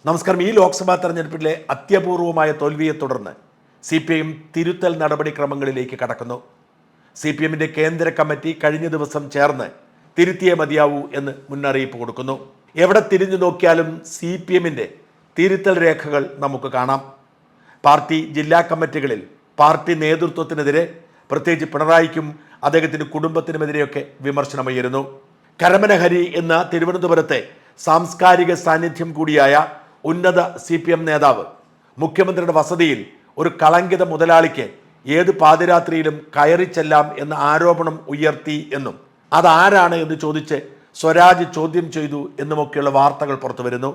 നമസ്കാരം. ഈ ലോക്സഭാ തെരഞ്ഞെടുപ്പിലെ അത്യപൂർവമായ തോൽവിയെ തുടർന്ന് CPIM തിരുത്തൽ നടപടിക്രമങ്ങളിലേക്ക് കടക്കുന്നു. CPIMന്റെ കേന്ദ്ര കമ്മിറ്റി കഴിഞ്ഞ ദിവസം ചേർന്ന് തിരുത്തിയേ മതിയാവൂ എന്ന് മുന്നറിയിപ്പ് കൊടുക്കുന്നു. എവിടെ തിരിഞ്ഞു നോക്കിയാലും CPIMന്റെ തിരുത്തൽ രേഖകൾ നമുക്ക് കാണാം. പാർട്ടി ജില്ലാ കമ്മിറ്റികളിൽ പാർട്ടി നേതൃത്വത്തിനെതിരെ, പ്രത്യേകിച്ച് പിണറായിക്കും അദ്ദേഹത്തിൻ്റെ കുടുംബത്തിനുമെതിരെയൊക്കെ വിമർശനമുയരുന്നു. കരമന ഹരി എന്ന തിരുവനന്തപുരത്തെ സാംസ്കാരിക സാന്നിധ്യം കൂടിയായ ഉന്നത CPM നേതാവ് മുഖ്യമന്ത്രിയുടെ വസതിയിൽ ഒരു കളങ്കിത മുതലാളിക്ക് ഏത് പാതിരാത്രിയിലും കയറി ചെല്ലാം എന്ന ആരോപണം ഉയർത്തി എന്നും അതാരാണ് എന്ന് ചോദിച്ച് സ്വരാജ് ചോദ്യം ചെയ്തു എന്നുമൊക്കെയുള്ള വാർത്തകൾ പുറത്തു വരുന്നു.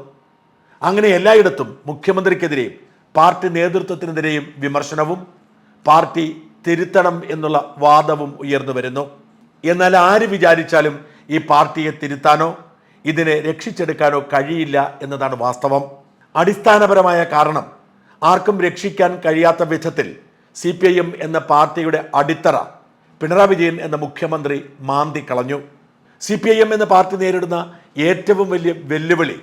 അങ്ങനെ എല്ലായിടത്തും മുഖ്യമന്ത്രിക്കെതിരെയും പാർട്ടി നേതൃത്വത്തിനെതിരെയും വിമർശനവും പാർട്ടി തിരുത്തണം എന്നുള്ള വാദവും ഉയർന്നു വരുന്നു. എന്നാൽ ആര് വിചാരിച്ചാലും ഈ പാർട്ടിയെ തിരുത്താനോ ഇതിനെ രക്ഷിച്ചെടുക്കാനോ കഴിയില്ല എന്നതാണ് വാസ്തവം. അടിസ്ഥാനപരമായ കാരണം, ആർക്കും രക്ഷിക്കാൻ കഴിയാത്ത വിധത്തിൽ CPIM എന്ന പാർട്ടിയുടെ അടിത്തറ പിണറായി വിജയൻ എന്ന മുഖ്യമന്ത്രി മാന്തിക്കളഞ്ഞു. CPIM എന്ന പാർട്ടി നേരിടുന്ന ഏറ്റവും വലിയ വെല്ലുവിളി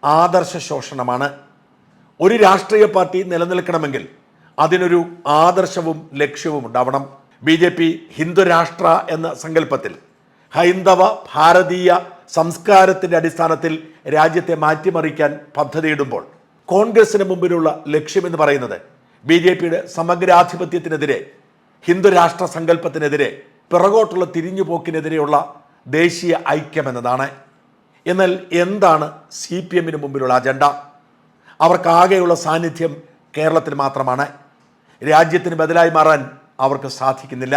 ആദർശ ശോഷണമാണ്. ഒരു രാഷ്ട്രീയ പാർട്ടി നിലനിൽക്കണമെങ്കിൽ അതിനൊരു ആദർശവും ലക്ഷ്യവും ഉണ്ടാവണം. BJP ഹിന്ദു രാഷ്ട്ര എന്ന സങ്കല്പത്തിൽ ഹൈന്ദവ ഭാരതീയ സംസ്കാരത്തിൻ്റെ അടിസ്ഥാനത്തിൽ രാജ്യത്തെ മാറ്റിമറിക്കാൻ പദ്ധതിയിടുമ്പോൾ കോൺഗ്രസിന് മുമ്പിലുള്ള ലക്ഷ്യമെന്ന് പറയുന്നത് BJPയുടെ സമഗ്രാധിപത്യത്തിനെതിരെ, ഹിന്ദു രാഷ്ട്ര സങ്കല്പത്തിനെതിരെ, പിറകോട്ടുള്ള തിരിഞ്ഞുപോക്കിനെതിരെയുള്ള ദേശീയ ഐക്യം എന്നതാണ്. എന്നാൽ എന്താണ് CPMന് മുമ്പിലുള്ള അജണ്ട? അവർക്കാകെയുള്ള സാന്നിധ്യം കേരളത്തിൽ മാത്രമാണ്. രാജ്യത്തിന് ബദലായി മാറാൻ അവർക്ക് സാധിക്കുന്നില്ല.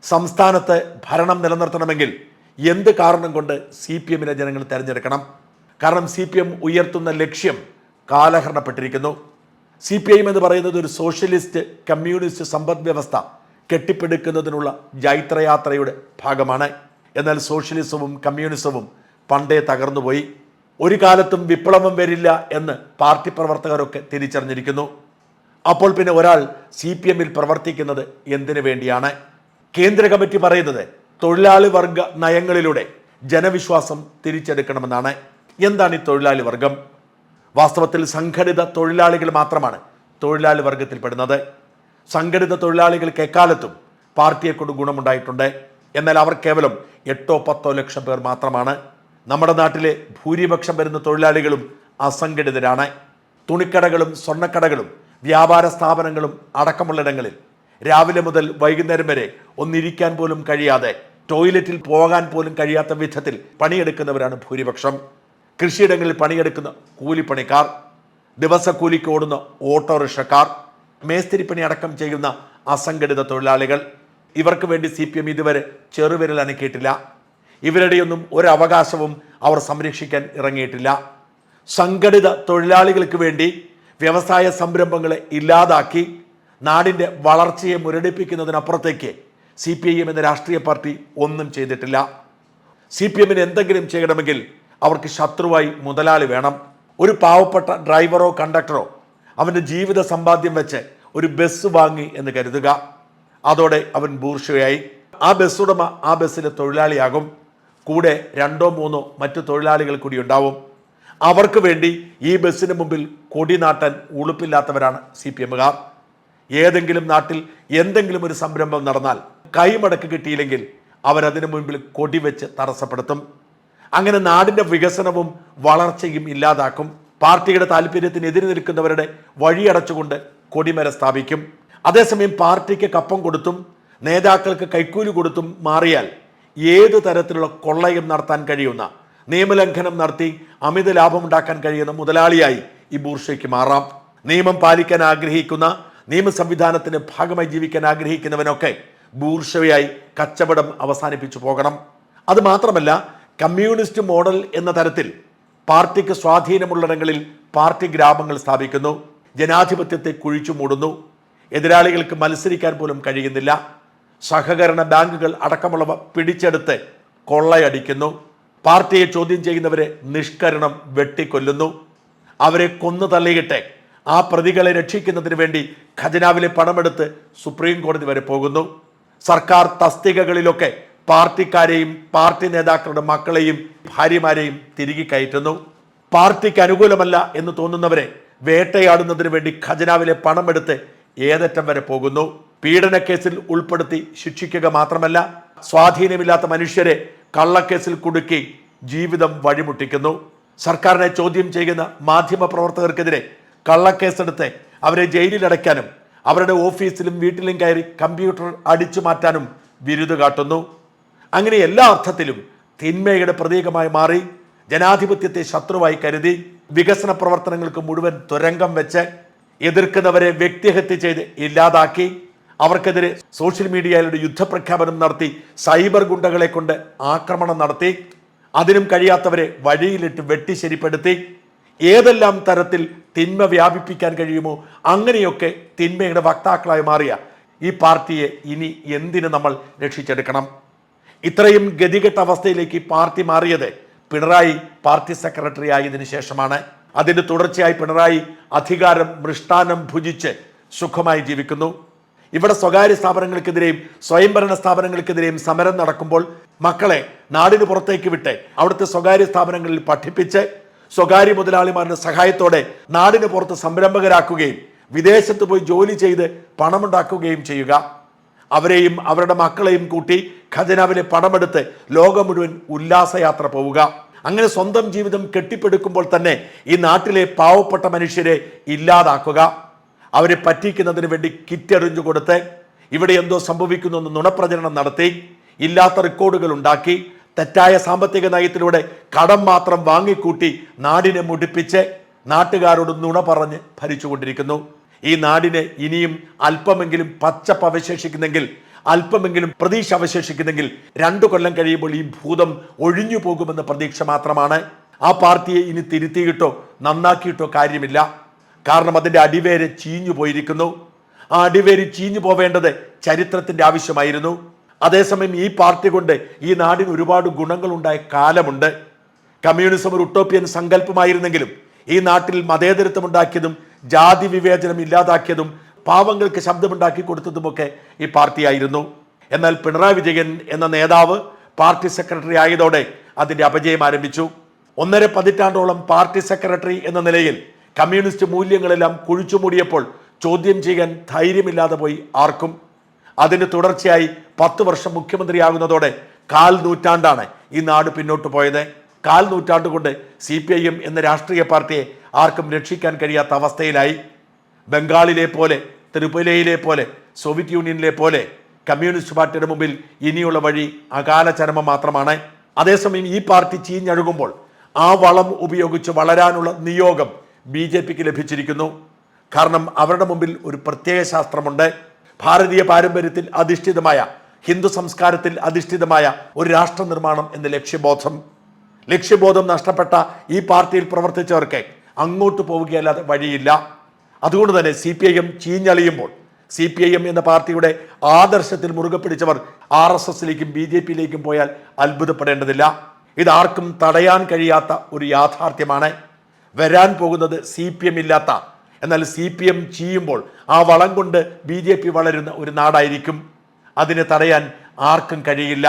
സംസ്ഥാനത്ത് ഭരണം നിലനിർത്തണമെങ്കിൽ എന്ത് കാരണം കൊണ്ട് CPMനെ ജനങ്ങൾ തിരഞ്ഞെടുക്കണം? കാരണം CPM ഉയർത്തുന്ന ലക്ഷ്യം കാലഹരണപ്പെട്ടിരിക്കുന്നു. CPIM എന്ന് പറയുന്നത് ഒരു സോഷ്യലിസ്റ്റ് കമ്മ്യൂണിസ്റ്റ് സമ്പദ് വ്യവസ്ഥ കെട്ടിപ്പടുക്കുന്നതിനുള്ള ജൈത്രയാത്രയുടെ ഭാഗമാണ്. എന്നാൽ സോഷ്യലിസവും കമ്മ്യൂണിസവും പണ്ടേ തകർന്നുപോയി. ഒരു കാലത്തും വിപ്ലവം വരില്ല എന്ന് പാർട്ടി പ്രവർത്തകരൊക്കെ തിരിച്ചറിഞ്ഞിരിക്കുന്നു. അപ്പോൾ പിന്നെ ഒരാൾ CPMൽ പ്രവർത്തിക്കുന്നത് എന്തിനു വേണ്ടിയാണ്? കേന്ദ്ര കമ്മിറ്റി പറയുന്നത് തൊഴിലാളി വർഗ നയങ്ങളിലൂടെ ജനവിശ്വാസം തിരിച്ചെടുക്കണമെന്നാണ്. എന്താണ് ഈ തൊഴിലാളി വർഗം? വാസ്തവത്തിൽ സംഘടിത തൊഴിലാളികൾ മാത്രമാണ് തൊഴിലാളി വർഗത്തിൽപ്പെടുന്നത്. സംഘടിത തൊഴിലാളികൾക്ക് എക്കാലത്തും പാർട്ടിയെ കൊണ്ട് ഗുണമുണ്ടായിട്ടുണ്ട്. എന്നാൽ അവർ കേവലം 8-10 ലക്ഷം പേർ മാത്രമാണ്. നമ്മുടെ നാട്ടിലെ ഭൂരിപക്ഷം വരുന്ന തൊഴിലാളികളും അസംഘടിതരാണ്. തുണിക്കടകളും സ്വർണ്ണക്കടകളും വ്യാപാര സ്ഥാപനങ്ങളും അടക്കമുള്ളിടങ്ങളിൽ രാവിലെ മുതൽ വൈകുന്നേരം വരെ ഒന്നിരിക്കാൻ പോലും കഴിയാതെ, ടോയ്ലറ്റിൽ പോകാൻ പോലും കഴിയാത്ത വിധത്തിൽ പണിയെടുക്കുന്നവരാണ് ഭൂരിപക്ഷം. കൃഷിയിടങ്ങളിൽ പണിയെടുക്കുന്ന കൂലിപ്പണിക്കാർ, ദിവസക്കൂലിക്ക് ഓടുന്ന ഓട്ടോറിക്ഷക്കാർ, മേസ്തിരിപ്പണി അടക്കം ചെയ്യുന്ന അസംഘടിത തൊഴിലാളികൾ, ഇവർക്ക് വേണ്ടി CPM ഇതുവരെ ചെറുവിരൽ അനക്കിയിട്ടില്ല. ഇവരുടെയൊന്നും ഒരവകാശവും അവർ സംരക്ഷിക്കാൻ ഇറങ്ങിയിട്ടില്ല. സംഘടിത തൊഴിലാളികൾക്ക് വേണ്ടി വ്യവസായ സംരംഭങ്ങളെ ഇല്ലാതാക്കി നാടിൻ്റെ വളർച്ചയെ മുരടിപ്പിക്കുന്നതിനപ്പുറത്തേക്ക് CPIM എന്ന രാഷ്ട്രീയ പാർട്ടി ഒന്നും ചെയ്തിട്ടില്ല. CPMന് എന്തെങ്കിലും ചെയ്യണമെങ്കിൽ അവർക്ക് ശത്രുവായി മുതലാളി വേണം. ഒരു പാവപ്പെട്ട ഡ്രൈവറോ കണ്ടക്ടറോ അവൻ്റെ ജീവിത സമ്പാദ്യം വെച്ച് ഒരു ബസ് വാങ്ങി എന്ന് കരുതുക. അതോടെ അവൻ ബൂർഷയായി. ആ ബസ് ഉടമ ആ ബസ്സിലെ തൊഴിലാളിയാകും. കൂടെ 2-3 മറ്റു തൊഴിലാളികൾ കൂടി ഉണ്ടാവും. അവർക്ക് വേണ്ടി ഈ ബസ്സിന് മുമ്പിൽ കൊടി നാട്ടാൻ ഉളുപ്പില്ലാത്തവരാണ് CPMകാർ. ഏതെങ്കിലും നാട്ടിൽ എന്തെങ്കിലും ഒരു സംരംഭം നടന്നാൽ കൈമടക്ക് കിട്ടിയില്ലെങ്കിൽ അവരതിനു മുൻപിൽ കൊടി വെച്ച് തടസ്സപ്പെടുത്തും. അങ്ങനെ നാടിൻ്റെ വികസനവും വളർച്ചയും ഇല്ലാതാക്കും. പാർട്ടിയുടെ താല്പര്യത്തിന് എതിര് നിൽക്കുന്നവരുടെ വഴിയടച്ചുകൊണ്ട് കൊടിമര സ്ഥാപിക്കും. അതേസമയം പാർട്ടിക്ക് കപ്പം കൊടുത്തും നേതാക്കൾക്ക് കൈക്കൂലി കൊടുത്തും മാറിയാൽ ഏത് തരത്തിലുള്ള കൊള്ളയും നടത്താൻ കഴിയുന്ന, നിയമലംഘനം നടത്തി അമിത ലാഭമുണ്ടാക്കാൻ കഴിയുന്ന മുതലാളിയായി ഈ ബൂർഷയ്ക്ക് മാറാം. നിയമം പാലിക്കാൻ ആഗ്രഹിക്കുന്ന, നിയമ സംവിധാനത്തിന് ഭാഗമായി ജീവിക്കാൻ ആഗ്രഹിക്കുന്നവനൊക്കെ ബൂർഷയായി കച്ചവടം അവസാനിപ്പിച്ചു പോകണം. അതുമാത്രമല്ല, കമ്മ്യൂണിസ്റ്റ് മോഡൽ എന്ന തരത്തിൽ പാർട്ടിക്ക് സ്വാധീനമുള്ളിടങ്ങളിൽ പാർട്ടി ഗ്രാമങ്ങൾ സ്ഥാപിക്കുന്നു. ജനാധിപത്യത്തെ കുഴിച്ചു മൂടുന്നു. എതിരാളികൾക്ക് മത്സരിക്കാൻ പോലും കഴിയുന്നില്ല. സഹകരണ ബാങ്കുകൾ അടക്കമുള്ളവ പിടിച്ചെടുത്ത് കൊള്ളയടിക്കുന്നു. പാർട്ടിയെ ചോദ്യം ചെയ്യുന്നവരെ നിഷ്കരണം വെട്ടിക്കൊല്ലുന്നു. അവരെ കൊന്നു തള്ളിയിട്ട് ആ പ്രതികളെ രക്ഷിക്കുന്നതിന് വേണ്ടി ഖജനാവിലെ പണമെടുത്ത് സുപ്രീം കോടതി വരെ പോകുന്നു. സർക്കാർ തസ്തികകളിലൊക്കെ പാർട്ടിക്കാരെയും പാർട്ടി നേതാക്കളുടെ മക്കളെയും ഭാര്യമാരെയും തിരികെ കയറ്റുന്നു. പാർട്ടിക്ക് അനുകൂലമല്ല എന്ന് തോന്നുന്നവരെ വേട്ടയാടുന്നതിന് വേണ്ടി ഖജനാവിലെ പണമെടുത്ത് ഏതറ്റം വരെ പോകുന്നു. പീഡനക്കേസിൽ ഉൾപ്പെടുത്തി ശിക്ഷിക്കുക മാത്രമല്ല, സ്വാധീനമില്ലാത്ത മനുഷ്യരെ കള്ളക്കേസിൽ കുടുക്കി ജീവിതം വഴിമുട്ടിക്കുന്നു. സർക്കാരിനെ ചോദ്യം ചെയ്യുന്ന മാധ്യമ പ്രവർത്തകർക്കെതിരെ കള്ളക്കേസെടുത്ത് അവരെ ജയിലിലടയ്ക്കാനും അവരുടെ ഓഫീസിലും വീട്ടിലും കയറി കമ്പ്യൂട്ടർ അടിച്ചു മാറ്റാനും വിരുദ് കാട്ടുന്നു. അങ്ങനെ എല്ലാ അർത്ഥത്തിലും തിന്മയുടെ പ്രതീകമായി മാറി ജനാധിപത്യത്തെ ശത്രുവായി കരുതി വികസന പ്രവർത്തനങ്ങൾക്ക് മുഴുവൻ തുരങ്കം വെച്ച് എതിർക്കുന്നവരെ വ്യക്തിഹത്യ ചെയ്ത് ഇല്ലാതാക്കി അവർക്കെതിരെ സോഷ്യൽ മീഡിയയിലൂടെ യുദ്ധപ്രഖ്യാപനം നടത്തി സൈബർ ഗുണ്ടകളെ കൊണ്ട് ആക്രമണം നടത്തി അതിനും കഴിയാത്തവരെ വഴിയിലിട്ട് വെട്ടിശരിപ്പെടുത്തി ഏതെല്ലാം തരത്തിൽ തിന്മ വ്യാപിപ്പിക്കാൻ കഴിയുമോ അങ്ങനെയൊക്കെ തിന്മയുടെ വക്താക്കളായി മാറിയ ഈ പാർട്ടിയെ ഇനി എന്തിന് നമ്മൾ രക്ഷിച്ചെടുക്കണം? ഇത്രയും ഗതികെട്ട അവസ്ഥയിലേക്ക് പാർട്ടി മാറിയത് പിണറായി പാർട്ടി സെക്രട്ടറി ആയതിനു ശേഷമാണ്. അതിന്റെ തുടർച്ചയായി പിണറായി അധികാരം മൃഷ്ടാനം ഭുജിച്ച് സുഖമായി ജീവിക്കുന്നു. ഇവിടെ സ്വകാര്യ സ്ഥാപനങ്ങൾക്കെതിരെയും സ്വയംഭരണ സ്ഥാപനങ്ങൾക്കെതിരെയും സമരം നടക്കുമ്പോൾ മക്കളെ നാടിന് പുറത്തേക്ക് വിട്ട് അവിടുത്തെ സ്വകാര്യ സ്ഥാപനങ്ങളിൽ പഠിപ്പിച്ച് സ്വകാര്യ മുതലാളിമാരുടെ സഹായത്തോടെ നാടിന് പുറത്ത് സംരംഭകരാക്കുകയും വിദേശത്ത് പോയി ജോലി ചെയ്ത് പണമുണ്ടാക്കുകയും ചെയ്യുക. അവരെയും അവരുടെ മക്കളെയും കൂട്ടി ഖജനാവിലെ പണമെടുത്ത് ലോകം മുഴുവൻ ഉല്ലാസയാത്ര പോവുക. അങ്ങനെ സ്വന്തം ജീവിതം കെട്ടിപ്പടുക്കുമ്പോൾ തന്നെ ഈ നാട്ടിലെ പാവപ്പെട്ട മനുഷ്യരെ ഇല്ലാതാക്കുക. അവരെ പറ്റിക്കുന്നതിന് വേണ്ടി കിറ്റെറിഞ്ഞു കൊടുത്ത് ഇവിടെ എന്തോ സംഭവിക്കുന്നു എന്ന് നുണപ്രചരണം നടത്തി ഇല്ലാത്ത റെക്കോർഡുകൾ ഉണ്ടാക്കി തെറ്റായ സാമ്പത്തിക നയത്തിലൂടെ കടം മാത്രം വാങ്ങിക്കൂട്ടി നാടിനെ മുടിപ്പിച്ച് നാട്ടുകാരോട് നുണ പറഞ്ഞ് ഭരിച്ചുകൊണ്ടിരിക്കുന്നു. ഈ നാടിന് ഇനിയും അല്പമെങ്കിലും പച്ചപ്പ് അവശേഷിക്കുന്നെങ്കിൽ, അല്പമെങ്കിലും പ്രതീക്ഷ അവശേഷിക്കുന്നെങ്കിൽ 2 കൊല്ലം കഴിയുമ്പോൾ ഈ ഭൂതം ഒഴിഞ്ഞു പോകുമെന്ന പ്രതീക്ഷ മാത്രമാണ്. ആ പാർട്ടിയെ ഇനി തിരുത്തിയിട്ടോ നന്നാക്കിയിട്ടോ കാര്യമില്ല. കാരണം അതിൻ്റെ അടിവേര് ചീഞ്ഞു പോയിരിക്കുന്നു. ആ അടിവേര് ചീഞ്ഞു പോവേണ്ടത് ചരിത്രത്തിൻ്റെ ആവശ്യമായിരുന്നു. അതേസമയം ഈ പാർട്ടി കൊണ്ട് ഈ നാടിന് ഒരുപാട് ഗുണങ്ങളുണ്ടായ കാലമുണ്ട്. കമ്മ്യൂണിസം ഒരു ഉട്ടോപ്യൻ സങ്കല്പമായിരുന്നെങ്കിലും ഈ നാട്ടിൽ മതേതരത്വം ഉണ്ടാക്കിയതും ജാതി വിവേചനം ഇല്ലാതാക്കിയതും പാവങ്ങൾക്ക് ശബ്ദമുണ്ടാക്കി കൊടുത്തതുമൊക്കെ ഈ പാർട്ടിയായിരുന്നു. എന്നാൽ പിണറായി വിജയൻ എന്ന നേതാവ് പാർട്ടി സെക്രട്ടറി ആയതോടെ അതിൻ്റെ അപജയം ആരംഭിച്ചു. 1.5 പതിറ്റാണ്ടോളം പാർട്ടി സെക്രട്ടറി എന്ന നിലയിൽ കമ്മ്യൂണിസ്റ്റ് മൂല്യങ്ങളെല്ലാം കുഴിച്ചുമൂടിയപ്പോൾ ചോദ്യം ചെയ്യാൻ ധൈര്യമില്ലാതെ പോയി ആർക്കും. അതിന് തുടർച്ചയായി 10 വർഷം മുഖ്യമന്ത്രിയാകുന്നതോടെ 1/4 നൂറ്റാണ്ടാണ് ഈ നാട് പിന്നോട്ട് പോയത്. 1/4 നൂറ്റാണ്ട് കൊണ്ട് CPIM എന്ന രാഷ്ട്രീയ പാർട്ടിയെ ആർക്കും രക്ഷിക്കാൻ കഴിയാത്ത അവസ്ഥയിലായി. ബംഗാളിലെ പോലെ, ത്രിപുരയിലെ പോലെ, സോവിയറ്റ് യൂണിയനിലെ പോലെ കമ്മ്യൂണിസ്റ്റ് പാർട്ടിയുടെ മുമ്പിൽ ഇനിയുള്ള വഴി അകാല ചരമം മാത്രമാണ്. അതേസമയം ഈ പാർട്ടി ചീഞ്ഞഴുകുമ്പോൾ ആ വളം ഉപയോഗിച്ച് വളരാനുള്ള നിയോഗം BJPക്ക് ലഭിച്ചിരിക്കുന്നു. കാരണം അവരുടെ മുമ്പിൽ ഒരു പ്രത്യേക ശാസ്ത്രമുണ്ട്. ഭാരതീയ പാരമ്പര്യത്തിൽ അധിഷ്ഠിതമായ, ഹിന്ദു സംസ്കാരത്തിൽ അധിഷ്ഠിതമായ ഒരു രാഷ്ട്ര നിർമ്മാണം എന്ന ലക്ഷ്യബോധം നഷ്ടപ്പെട്ട ഈ പാർട്ടിയിൽ പ്രവർത്തിച്ചവർക്ക് അങ്ങോട്ട് പോവുകയല്ലാതെ വഴിയില്ല. അതുകൊണ്ട് തന്നെ CPIM ചീഞ്ഞളിയുമ്പോൾ CPIM എന്ന പാർട്ടിയുടെ ആദർശത്തിൽ മുറുകെ പിടിച്ചവർ RSSലേക്കും BJPയിലേക്കും പോയാൽ അത്ഭുതപ്പെടേണ്ടതില്ല. ഇതാർക്കും തടയാൻ കഴിയാത്ത ഒരു യാഥാർത്ഥ്യമാണ്. വരാൻ പോകുന്നത് CPM ഇല്ലാത്ത, എന്നാൽ CPM ചീയുമ്പോൾ ആ വളം കൊണ്ട് BJP വളരുന്ന ഒരു നാടായിരിക്കും. അതിനെ തടയാൻ ആർക്കും കഴിയില്ല.